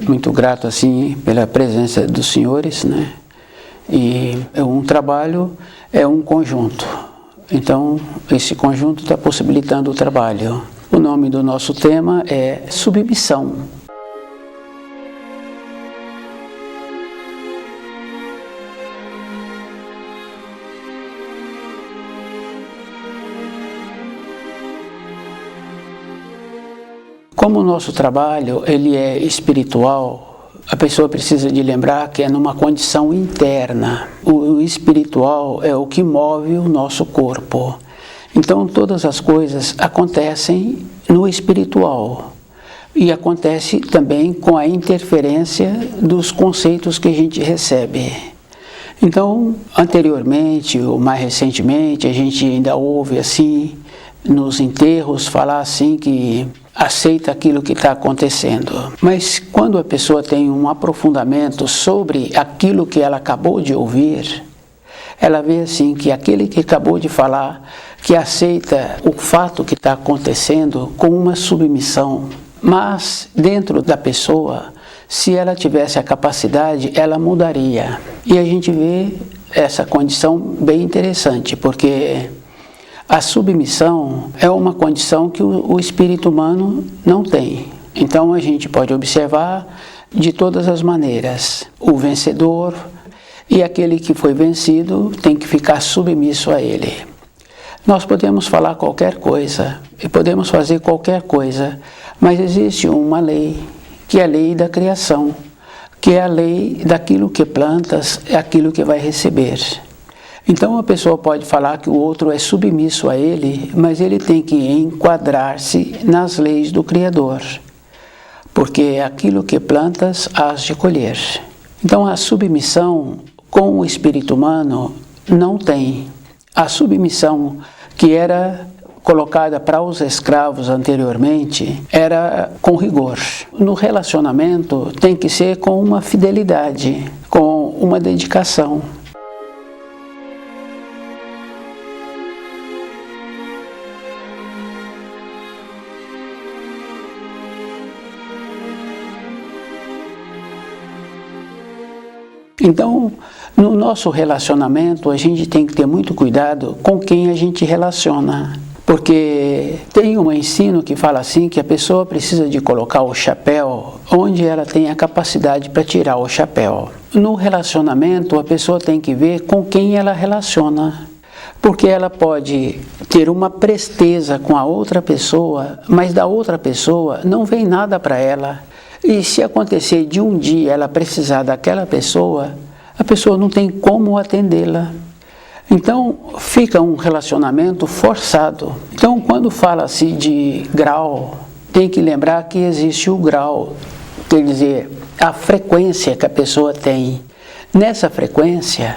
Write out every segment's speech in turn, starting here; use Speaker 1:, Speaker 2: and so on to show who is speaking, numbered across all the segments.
Speaker 1: Muito grato assim pela presença dos senhores, né? E um trabalho é um conjunto. Então, esse conjunto está possibilitando o trabalho. O nome do nosso tema é submissão. Como o nosso trabalho ele é espiritual, a pessoa precisa de lembrar que é numa condição interna. O espiritual é o que move o nosso corpo. Então todas as coisas acontecem no espiritual. E acontece também com a interferência dos conceitos que a gente recebe. Então, anteriormente ou mais recentemente, a gente ainda ouve assim, nos enterros, falar assim que aceita aquilo que está acontecendo. Mas quando a pessoa tem um aprofundamento sobre aquilo que ela acabou de ouvir, ela vê assim que aquele que acabou de falar, que aceita o fato que está acontecendo com uma submissão. Mas dentro da pessoa, se ela tivesse a capacidade, ela mudaria. E a gente vê essa condição bem interessante, porque a submissão é uma condição que o espírito humano não tem. Então a gente pode observar de todas as maneiras. O vencedor e aquele que foi vencido tem que ficar submisso a ele. Nós podemos falar qualquer coisa e podemos fazer qualquer coisa, mas existe uma lei, que é a lei da criação, que é a lei daquilo que plantas, é aquilo que vai receber. Então a pessoa pode falar que o outro é submisso a ele, mas ele tem que enquadrar-se nas leis do Criador, porque aquilo que plantas hás de colher. Então a submissão com o espírito humano não tem. A submissão que era colocada para os escravos anteriormente era com rigor. No relacionamento tem que ser com uma fidelidade, com uma dedicação. Então, no nosso relacionamento, a gente tem que ter muito cuidado com quem a gente relaciona. Porque tem um ensino que fala assim, que a pessoa precisa de colocar o chapéu onde ela tem a capacidade para tirar o chapéu. No relacionamento, a pessoa tem que ver com quem ela relaciona. Porque ela pode ter uma presteza com a outra pessoa, mas da outra pessoa não vem nada para ela. E se acontecer de um dia ela precisar daquela pessoa, a pessoa não tem como atendê-la. Então fica um relacionamento forçado. Então quando fala-se de grau, tem que lembrar que existe o grau, quer dizer, a frequência que a pessoa tem. Nessa frequência,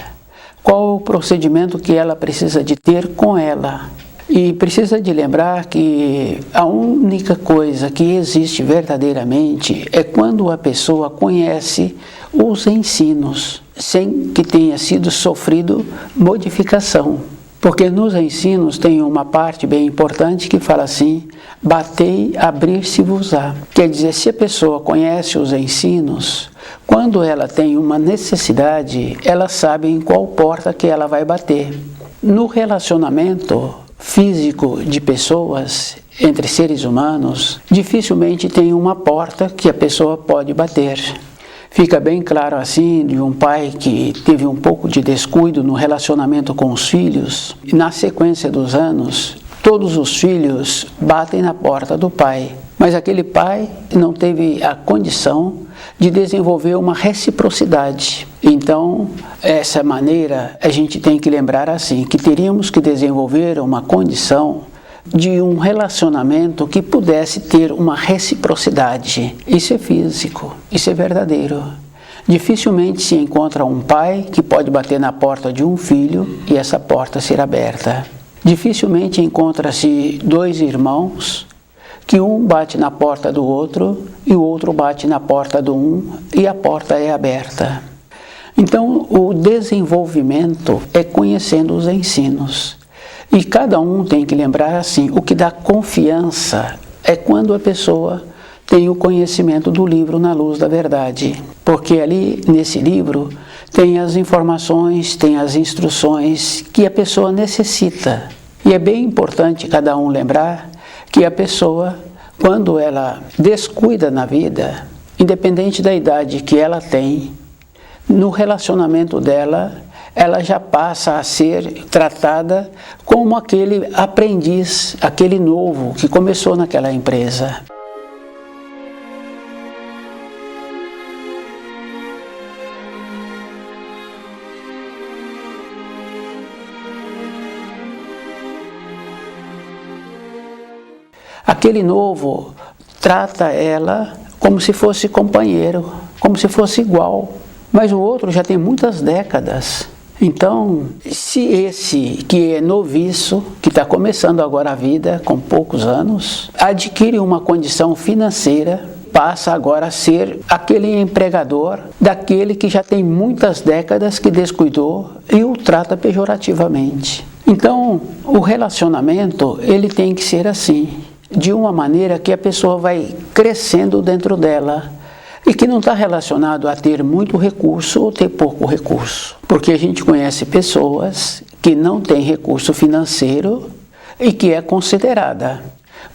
Speaker 1: qual o procedimento que ela precisa de ter com ela? E precisa de lembrar que a única coisa que existe verdadeiramente é quando a pessoa conhece os ensinos, sem que tenha sido sofrido modificação. Porque nos ensinos tem uma parte bem importante que fala assim, batei, abrir-se-vos-á. Quer dizer, se a pessoa conhece os ensinos, quando ela tem uma necessidade, ela sabe em qual porta que ela vai bater. No relacionamento físico de pessoas, entre seres humanos, dificilmente tem uma porta que a pessoa pode bater. Fica bem claro assim de um pai que teve um pouco de descuido no relacionamento com os filhos, e na sequência dos anos, todos os filhos batem na porta do pai, mas aquele pai não teve a condição de desenvolver uma reciprocidade. Então, essa maneira, a gente tem que lembrar assim, que teríamos que desenvolver uma condição de um relacionamento que pudesse ter uma reciprocidade. Isso é físico, isso é verdadeiro. Dificilmente se encontra um pai que pode bater na porta de um filho e essa porta ser aberta. Dificilmente encontra-se dois irmãos que um bate na porta do outro e o outro bate na porta do um e a porta é aberta. Então, o desenvolvimento é conhecendo os ensinos. E cada um tem que lembrar assim, o que dá confiança é quando a pessoa tem o conhecimento do livro Na Luz da Verdade. Porque ali, nesse livro, tem as informações, tem as instruções que a pessoa necessita. E é bem importante cada um lembrar que a pessoa, quando ela descuida na vida, independente da idade que ela tem, no relacionamento dela, ela já passa a ser tratada como aquele aprendiz, aquele novo que começou naquela empresa. Aquele novo trata ela como se fosse companheiro, como se fosse igual. Mas o outro já tem muitas décadas. Então, se esse que é noviço, que está começando agora a vida, com poucos anos, adquire uma condição financeira, passa agora a ser aquele empregador daquele que já tem muitas décadas que descuidou e o trata pejorativamente. Então, o relacionamento, ele tem que ser assim, de uma maneira que a pessoa vai crescendo dentro dela, e que não está relacionado a ter muito recurso ou ter pouco recurso. Porque a gente conhece pessoas que não têm recurso financeiro e que é considerada.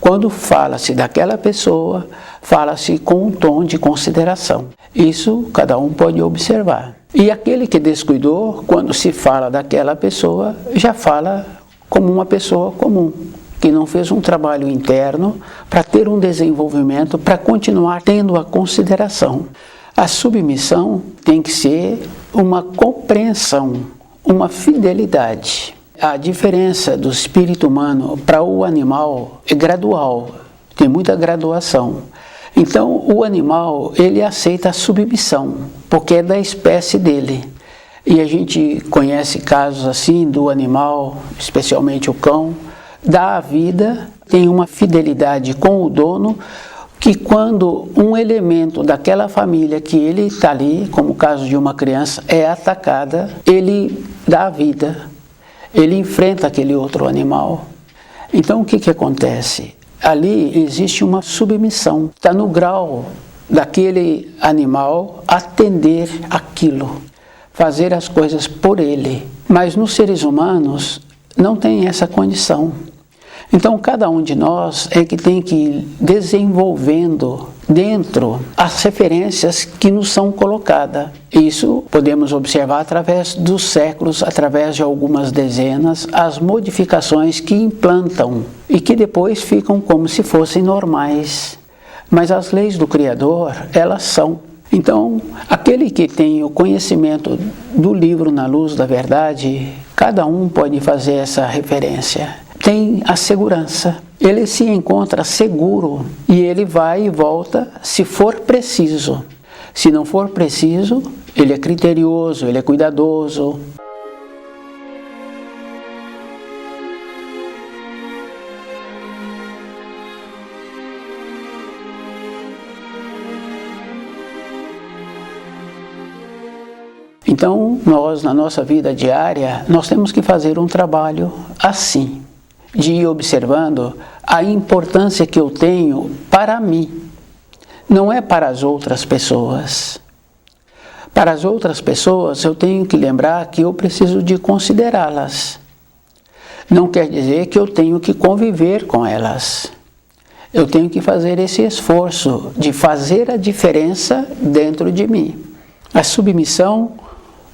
Speaker 1: Quando fala-se daquela pessoa, fala-se com um tom de consideração. Isso cada um pode observar. E aquele que descuidou, quando se fala daquela pessoa, já fala como uma pessoa comum, que não fez um trabalho interno para ter um desenvolvimento, para continuar tendo a consideração. A submissão tem que ser uma compreensão, uma fidelidade. A diferença do espírito humano para o animal é gradual, tem muita graduação. Então, o animal, ele aceita a submissão, porque é da espécie dele. E a gente conhece casos assim do animal, especialmente o cão, dá a vida, tem uma fidelidade com o dono, que quando um elemento daquela família que ele está ali, como o caso de uma criança, é atacada, ele dá a vida, ele enfrenta aquele outro animal. Então o que acontece? Ali existe uma submissão, está no grau daquele animal atender aquilo, fazer as coisas por ele. Mas nos seres humanos não tem essa condição. Então, cada um de nós é que tem que ir desenvolvendo dentro as referências que nos são colocadas. Isso podemos observar através dos séculos, através de algumas dezenas, as modificações que implantam e que depois ficam como se fossem normais. Mas as leis do Criador, elas são. Então, aquele que tem o conhecimento do livro Na Luz da Verdade, cada um pode fazer essa referência. Tem a segurança, ele se encontra seguro e ele vai e volta se for preciso. Se não for preciso, ele é criterioso, ele é cuidadoso. Então, nós, na nossa vida diária, nós temos que fazer um trabalho assim, de ir observando a importância que eu tenho para mim, não é para as outras pessoas. Para as outras pessoas, eu tenho que lembrar que eu preciso de considerá-las. Não quer dizer que eu tenho que conviver com elas. Eu tenho que fazer esse esforço de fazer a diferença dentro de mim. A submissão,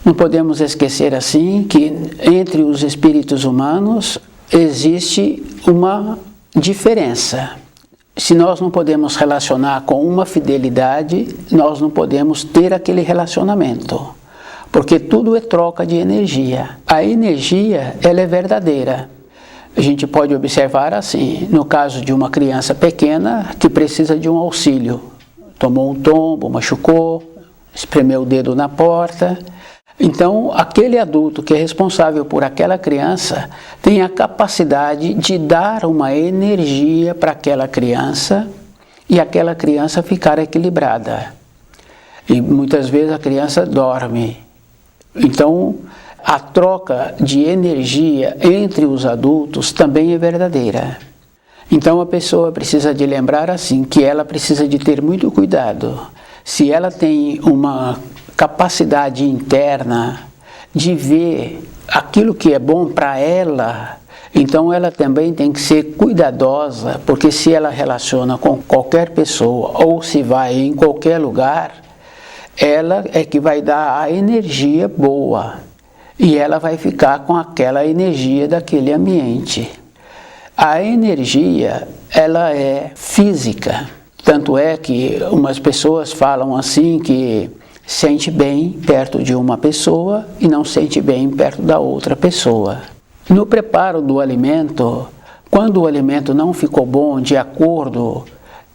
Speaker 1: não podemos esquecer assim, que entre os espíritos humanos existe uma diferença. Se nós não podemos relacionar com uma fidelidade, nós não podemos ter aquele relacionamento. Porque tudo é troca de energia. A energia, ela é verdadeira. A gente pode observar assim, no caso de uma criança pequena que precisa de um auxílio. Tomou um tombo, machucou, espremeu o dedo na porta. Então, aquele adulto que é responsável por aquela criança tem a capacidade de dar uma energia para aquela criança e aquela criança ficar equilibrada. E muitas vezes a criança dorme. Então, a troca de energia entre os adultos também é verdadeira. Então, a pessoa precisa de lembrar assim, que ela precisa de ter muito cuidado. Se ela tem uma capacidade interna de ver aquilo que é bom para ela, então ela também tem que ser cuidadosa, porque se ela relaciona com qualquer pessoa ou se vai em qualquer lugar, ela é que vai dar a energia boa e ela vai ficar com aquela energia daquele ambiente. A energia, ela é física, tanto é que umas pessoas falam assim que sente bem perto de uma pessoa e não sente bem perto da outra pessoa. No preparo do alimento, quando o alimento não ficou bom de acordo,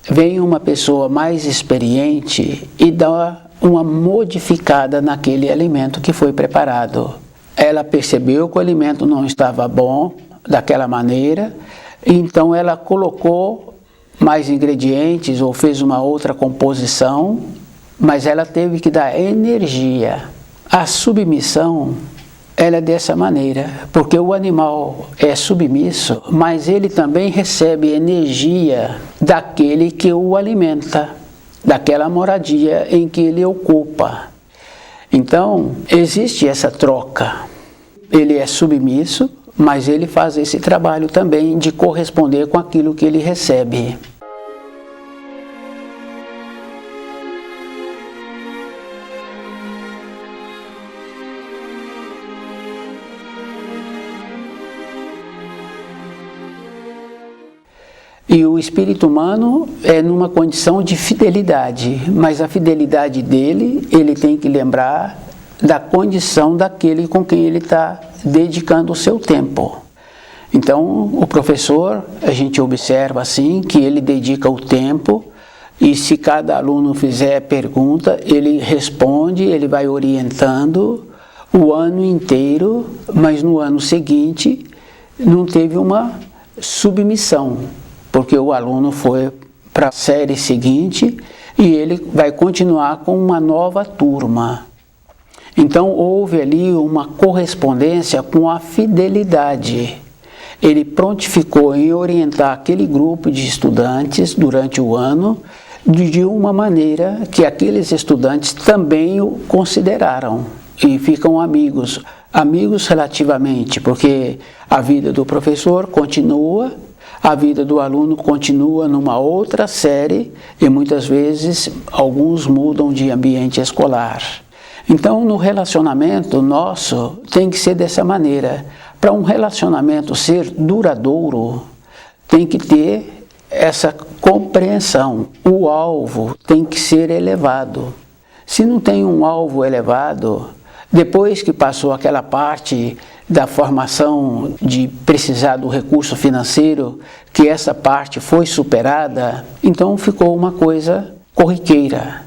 Speaker 1: vem uma pessoa mais experiente e dá uma modificada naquele alimento que foi preparado. Ela percebeu que o alimento não estava bom daquela maneira, então ela colocou mais ingredientes ou fez uma outra composição, mas ela teve que dar energia. A submissão, ela é dessa maneira, porque o animal é submisso, mas ele também recebe energia daquele que o alimenta, daquela moradia em que ele ocupa. Então, existe essa troca. Ele é submisso, mas ele faz esse trabalho também de corresponder com aquilo que ele recebe. E o espírito humano é numa condição de fidelidade, mas a fidelidade dele, ele tem que lembrar da condição daquele com quem ele está dedicando o seu tempo. Então, o professor, a gente observa assim, que ele dedica o tempo e se cada aluno fizer pergunta, ele responde, ele vai orientando o ano inteiro, mas no ano seguinte não teve uma submissão, porque o aluno foi para a série seguinte e ele vai continuar com uma nova turma. Então houve ali uma correspondência com a fidelidade. Ele prontificou em orientar aquele grupo de estudantes durante o ano de uma maneira que aqueles estudantes também o consideraram e ficam amigos. Amigos relativamente, porque a vida do professor continua, a vida do aluno continua numa outra série e muitas vezes alguns mudam de ambiente escolar. Então, no relacionamento nosso tem que ser dessa maneira. Para um relacionamento ser duradouro, tem que ter essa compreensão. O alvo tem que ser elevado. Se não tem um alvo elevado, depois que passou aquela parte da formação de precisar do recurso financeiro, que essa parte foi superada, então ficou uma coisa corriqueira,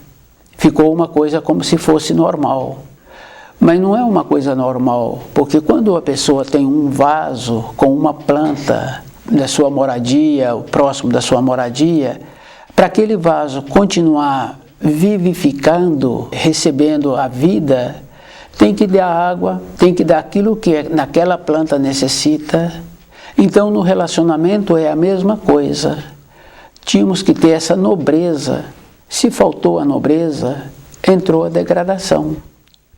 Speaker 1: ficou uma coisa como se fosse normal. Mas não é uma coisa normal, porque quando a pessoa tem um vaso com uma planta da sua moradia, próximo da sua moradia, para aquele vaso continuar vivificando, recebendo a vida, tem que dar água, tem que dar aquilo que naquela planta necessita. Então, no relacionamento é a mesma coisa. Tínhamos que ter essa nobreza. Se faltou a nobreza, entrou a degradação.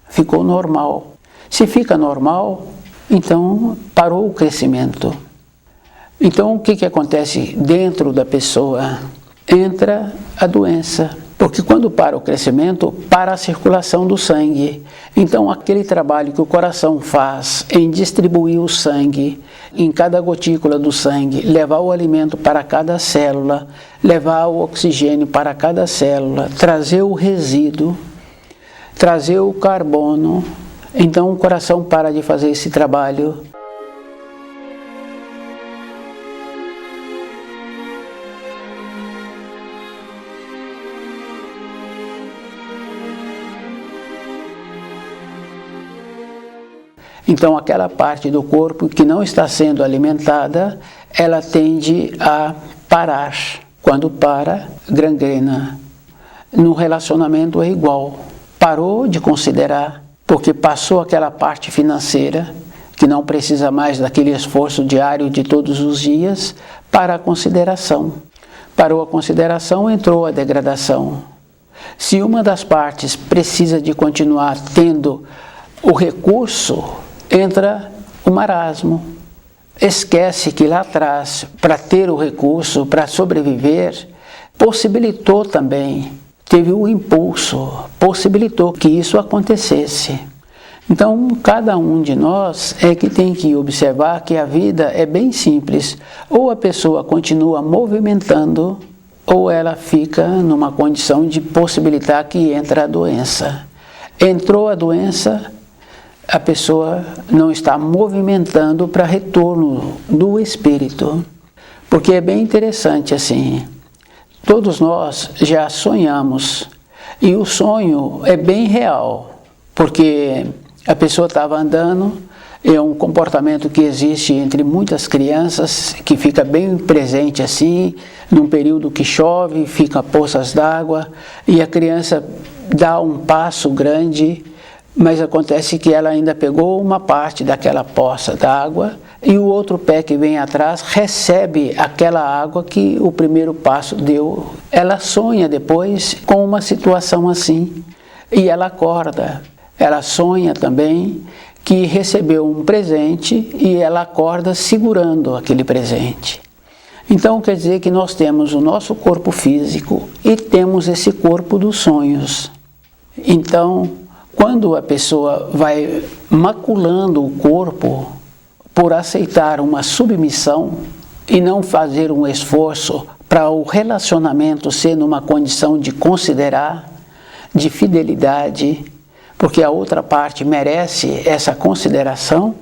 Speaker 1: Ficou normal. Se fica normal, então parou o crescimento. Então, o que acontece dentro da pessoa? Entra a doença. Porque quando para o crescimento, para a circulação do sangue. Então, aquele trabalho que o coração faz em distribuir o sangue, em cada gotícula do sangue, levar o alimento para cada célula, levar o oxigênio para cada célula, trazer o resíduo, trazer o carbono. Então, o coração para de fazer esse trabalho. Então aquela parte do corpo que não está sendo alimentada, ela tende a parar. Quando para, gangrena. No relacionamento é igual. Parou de considerar, porque passou aquela parte financeira, que não precisa mais daquele esforço diário de todos os dias, para a consideração. Parou a consideração, entrou a degradação. Se uma das partes precisa de continuar tendo o recurso, entra o marasmo. Esquece que lá atrás, para ter o recurso, para sobreviver, possibilitou também, teve o impulso, possibilitou que isso acontecesse. Então, cada um de nós é que tem que observar que a vida é bem simples. Ou a pessoa continua movimentando, ou ela fica numa condição de possibilitar que entre a doença. Entrou a doença, a pessoa não está movimentando para retorno do espírito. Porque é bem interessante assim, todos nós já sonhamos, e o sonho é bem real, porque a pessoa estava andando, é um comportamento que existe entre muitas crianças, que fica bem presente assim, num período que chove, fica poças d'água, e a criança dá um passo grande, mas acontece que ela ainda pegou uma parte daquela poça d'água, e o outro pé que vem atrás recebe aquela água que o primeiro passo deu. Ela sonha depois com uma situação assim, e ela acorda. Ela sonha também que recebeu um presente e ela acorda segurando aquele presente. Então quer dizer que nós temos o nosso corpo físico e temos esse corpo dos sonhos. Então, quando a pessoa vai maculando o corpo por aceitar uma submissão e não fazer um esforço para o relacionamento ser numa condição de considerar, de fidelidade, porque a outra parte merece essa consideração,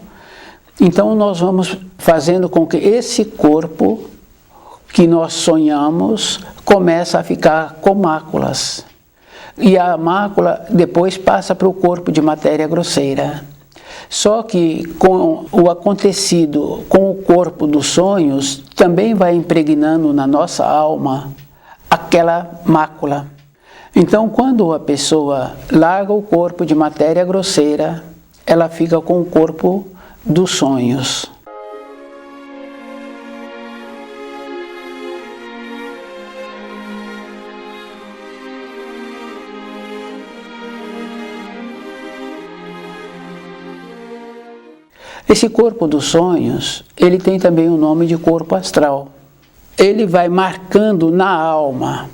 Speaker 1: então nós vamos fazendo com que esse corpo que nós sonhamos comece a ficar com máculas. E a mácula depois passa para o corpo de matéria grosseira. Só que com o acontecido com o corpo dos sonhos, também vai impregnando na nossa alma aquela mácula. Então, quando a pessoa larga o corpo de matéria grosseira, ela fica com o corpo dos sonhos. Esse corpo dos sonhos, ele tem também o nome de corpo astral. Ele vai marcando na alma.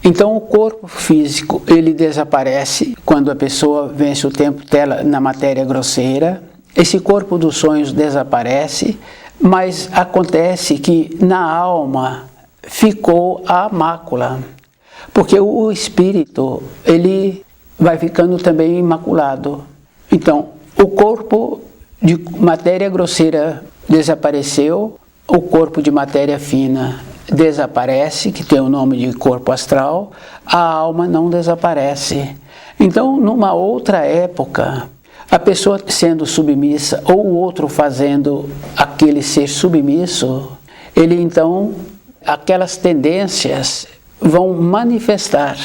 Speaker 1: Então o corpo físico, ele desaparece quando a pessoa vence o tempo dela na matéria grosseira. Esse corpo dos sonhos desaparece, mas acontece que na alma ficou a mácula. Porque o espírito, ele vai ficando também imaculado. Então, o corpo de matéria grosseira desapareceu, o corpo de matéria fina desaparece, que tem o nome de corpo astral, a alma não desaparece. Então, numa outra época, a pessoa sendo submissa ou o outro fazendo aquele ser submisso, ele então, aquelas tendências vão manifestar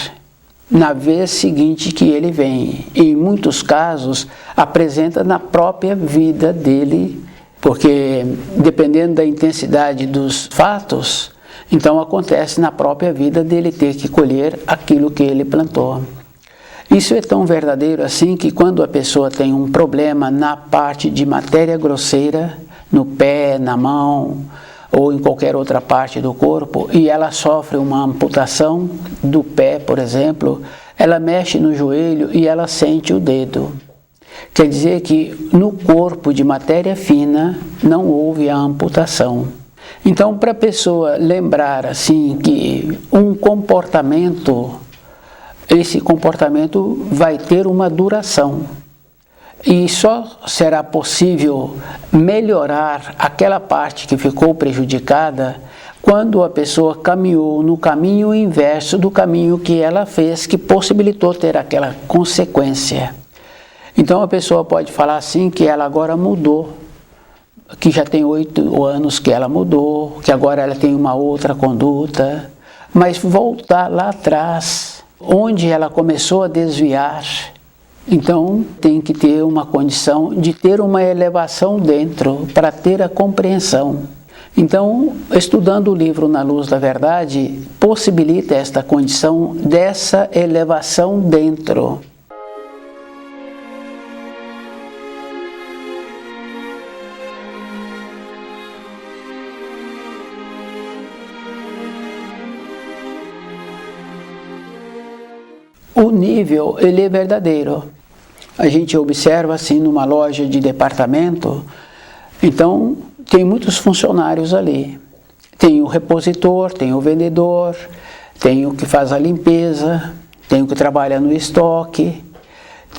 Speaker 1: na vez seguinte que ele vem. Em muitos casos, apresenta na própria vida dele, porque dependendo da intensidade dos fatos, então acontece na própria vida dele ter que colher aquilo que ele plantou. Isso é tão verdadeiro assim que quando a pessoa tem um problema na parte de matéria grosseira, no pé, na mão ou em qualquer outra parte do corpo, e ela sofre uma amputação do pé, por exemplo, ela mexe no joelho e ela sente o dedo. Quer dizer que no corpo de matéria fina não houve a amputação. Então, para a pessoa lembrar assim que um comportamento, esse comportamento vai ter uma duração. E só será possível melhorar aquela parte que ficou prejudicada quando a pessoa caminhou no caminho inverso do caminho que ela fez, que possibilitou ter aquela consequência. Então a pessoa pode falar assim que ela agora mudou, que já tem 8 anos que ela mudou, que agora ela tem uma outra conduta, mas voltar lá atrás, onde ela começou a desviar, então tem que ter uma condição de ter uma elevação dentro para ter a compreensão. Então, estudando o livro Na Luz da Verdade, possibilita esta condição dessa elevação dentro. O nível, ele é verdadeiro. A gente observa assim numa loja de departamento, então tem muitos funcionários ali. Tem o repositor, tem o vendedor, tem o que faz a limpeza, tem o que trabalha no estoque,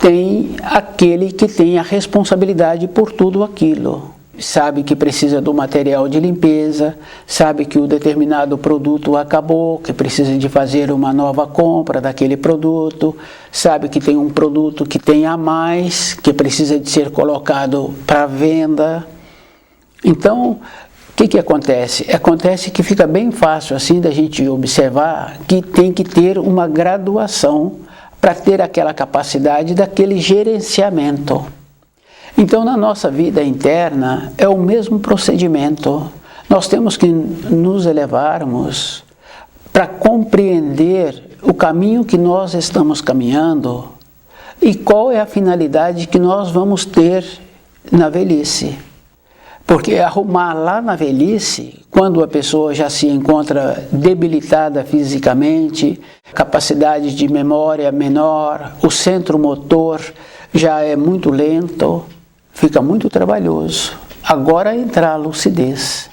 Speaker 1: tem aquele que tem a responsabilidade por tudo aquilo. Sabe que precisa do material de limpeza, sabe que o determinado produto acabou, que precisa de fazer uma nova compra daquele produto, sabe que tem um produto que tem a mais, que precisa de ser colocado para venda. Então, o que acontece? Acontece que fica bem fácil assim da gente observar que tem que ter uma graduação para ter aquela capacidade daquele gerenciamento. Então, na nossa vida interna, é o mesmo procedimento. Nós temos que nos elevarmos para compreender o caminho que nós estamos caminhando e qual é a finalidade que nós vamos ter na velhice. Porque arrumar lá na velhice, quando a pessoa já se encontra debilitada fisicamente, capacidade de memória menor, o centro motor já é muito lento, fica muito trabalhoso. Agora entrar a lucidez.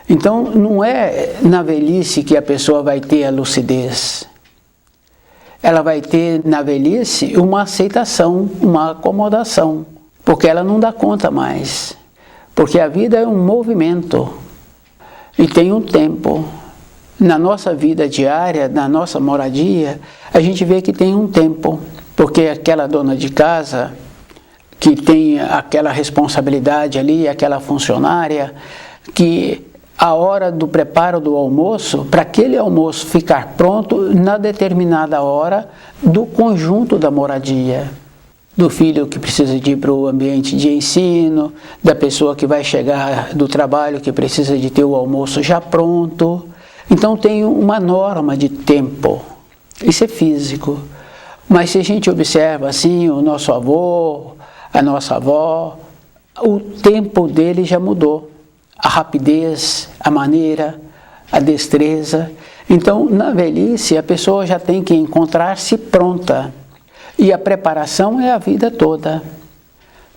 Speaker 1: Então, não é na velhice que a pessoa vai ter a lucidez. Ela vai ter na velhice uma aceitação, uma acomodação, porque ela não dá conta mais. Porque a vida é um movimento e tem um tempo. Na nossa vida diária, na nossa moradia, a gente vê que tem um tempo, porque aquela dona de casa que tem aquela responsabilidade ali, aquela funcionária, que a hora do preparo do almoço, para aquele almoço ficar pronto na determinada hora do conjunto da moradia, do filho que precisa de ir para o ambiente de ensino, da pessoa que vai chegar do trabalho que precisa de ter o almoço já pronto. Então tem uma norma de tempo, isso é físico. Mas se a gente observa assim, o nosso avô, a nossa avó, o tempo dele já mudou. A rapidez, a maneira, a destreza. Então, na velhice, a pessoa já tem que encontrar-se pronta. E a preparação é a vida toda.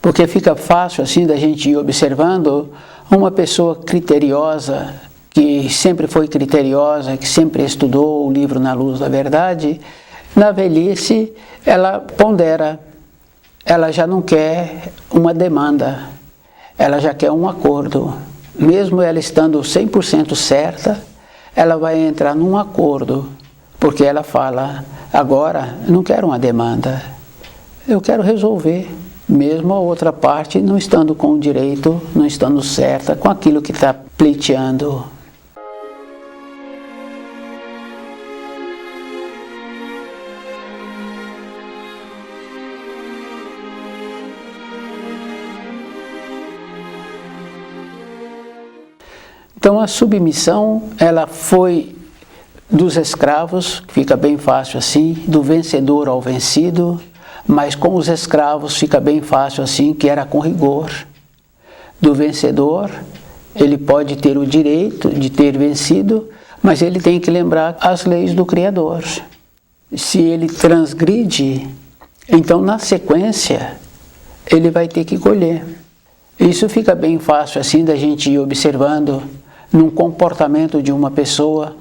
Speaker 1: Porque fica fácil assim da gente ir observando uma pessoa criteriosa, que sempre foi criteriosa, que sempre estudou o livro Na Luz da Verdade. Na velhice, ela pondera. Ela já não quer uma demanda, ela já quer um acordo. Mesmo ela estando 100% certa, ela vai entrar num acordo, porque ela fala, agora eu não quero uma demanda, eu quero resolver, mesmo a outra parte não estando com o direito, não estando certa com aquilo que está pleiteando. Então a submissão, ela foi dos escravos, fica bem fácil assim, do vencedor ao vencido, mas com os escravos fica bem fácil assim, que era com rigor. Do vencedor, ele pode ter o direito de ter vencido, mas ele tem que lembrar as leis do Criador. Se ele transgride, então na sequência, ele vai ter que colher. Isso fica bem fácil assim da gente ir observando num comportamento de uma pessoa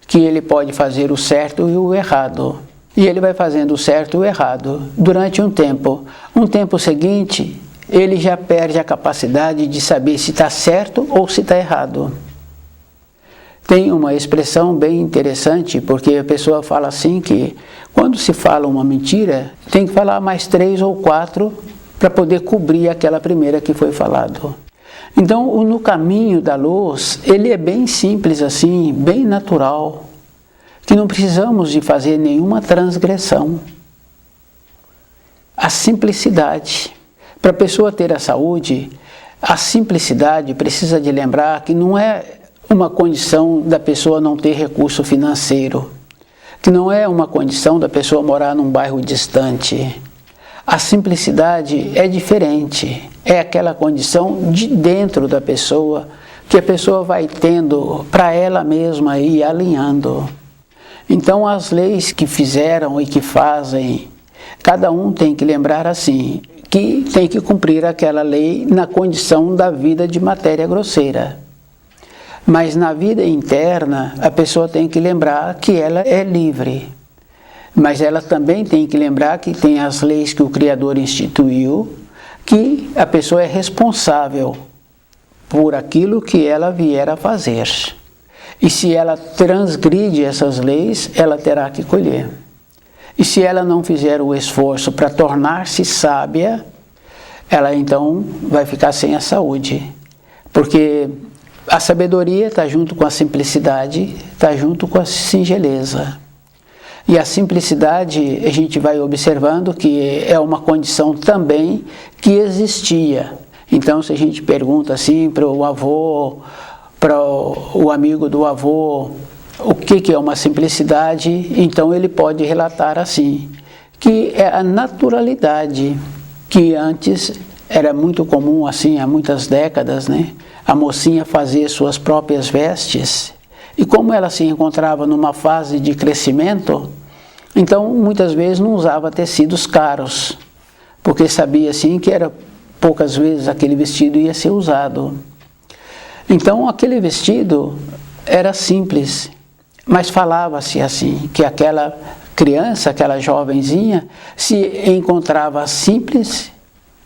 Speaker 1: que ele pode fazer o certo e o errado. E ele vai fazendo o certo e o errado durante um tempo. Um tempo seguinte, ele já perde a capacidade de saber se está certo ou se está errado. Tem uma expressão bem interessante, porque a pessoa fala assim que quando se fala uma mentira, tem que falar mais 3 ou 4 para poder cobrir aquela primeira que foi falado. Então, no caminho da luz, ele é bem simples assim, bem natural, que não precisamos de fazer nenhuma transgressão. A simplicidade. Para a pessoa ter a saúde, a simplicidade precisa de lembrar que não é uma condição da pessoa não ter recurso financeiro, que não é uma condição da pessoa morar num bairro distante. A simplicidade é diferente, é aquela condição de dentro da pessoa, que a pessoa vai tendo para ela mesma ir alinhando. Então as leis que fizeram e que fazem, cada um tem que lembrar assim, que tem que cumprir aquela lei na condição da vida de matéria grosseira. Mas na vida interna, a pessoa tem que lembrar que ela é livre. Mas ela também tem que lembrar que tem as leis que o Criador instituiu, que a pessoa é responsável por aquilo que ela vier a fazer. E se ela transgride essas leis, ela terá que colher. E se ela não fizer o esforço para tornar-se sábia, ela então vai ficar sem a saúde. Porque a sabedoria está junto com a simplicidade, está junto com a singeleza. E a simplicidade, a gente vai observando que é uma condição também que existia. Então, se a gente pergunta assim para o avô, para o amigo do avô, o que é uma simplicidade, então ele pode relatar assim, que é a naturalidade, que antes era muito comum, assim, há muitas décadas, né? A mocinha fazia suas próprias vestes, e como ela se encontrava numa fase de crescimento, então muitas vezes não usava tecidos caros, porque sabia assim que era poucas vezes aquele vestido ia ser usado. Então aquele vestido era simples, mas falava-se assim, que aquela criança, aquela jovenzinha, se encontrava simples,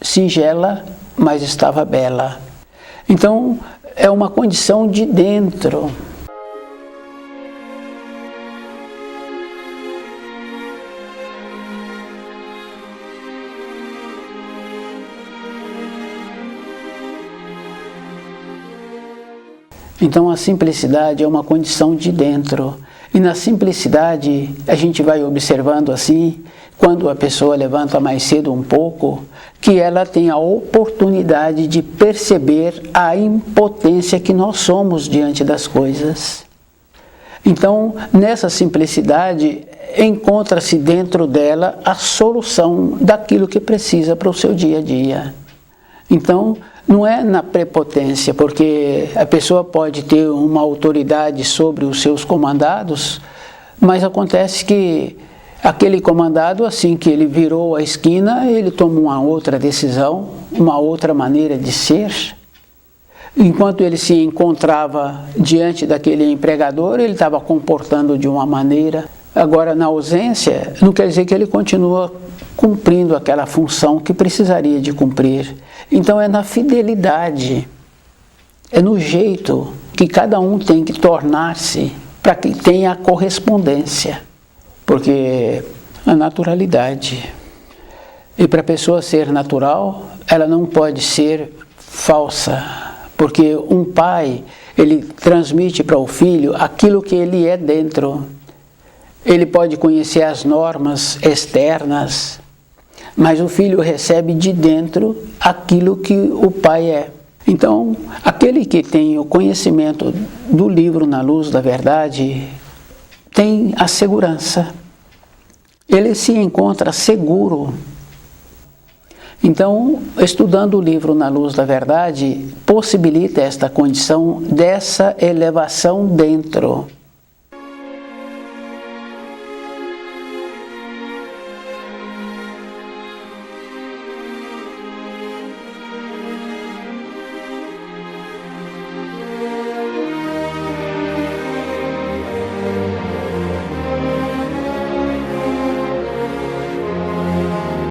Speaker 1: singela, mas estava bela. Então, é uma condição de dentro. Então, a simplicidade é uma condição de dentro. E na simplicidade, a gente vai observando assim, quando a pessoa levanta mais cedo um pouco, que ela tem a oportunidade de perceber a impotência que nós somos diante das coisas. Então, nessa simplicidade, encontra-se dentro dela a solução daquilo que precisa para o seu dia a dia. Então, não é na prepotência, porque a pessoa pode ter uma autoridade sobre os seus comandados, mas acontece que aquele comandado, assim que ele virou a esquina, ele toma uma outra decisão, uma outra maneira de ser. Enquanto ele se encontrava diante daquele empregador, ele estava comportando de uma maneira. Agora, na ausência, não quer dizer que ele continua cumprindo aquela função que precisaria de cumprir. Então é na fidelidade, é no jeito que cada um tem que tornar-se para que tenha a correspondência. Porque a naturalidade. E para a pessoa ser natural, ela não pode ser falsa. Porque um pai, ele transmite para o filho aquilo que ele é dentro. Ele pode conhecer as normas externas, mas o filho recebe de dentro aquilo que o pai é. Então, aquele que tem o conhecimento do livro Na Luz da Verdade, tem a segurança. Ele se encontra seguro. Então, estudando o livro Na Luz da Verdade, possibilita esta condição dessa elevação dentro.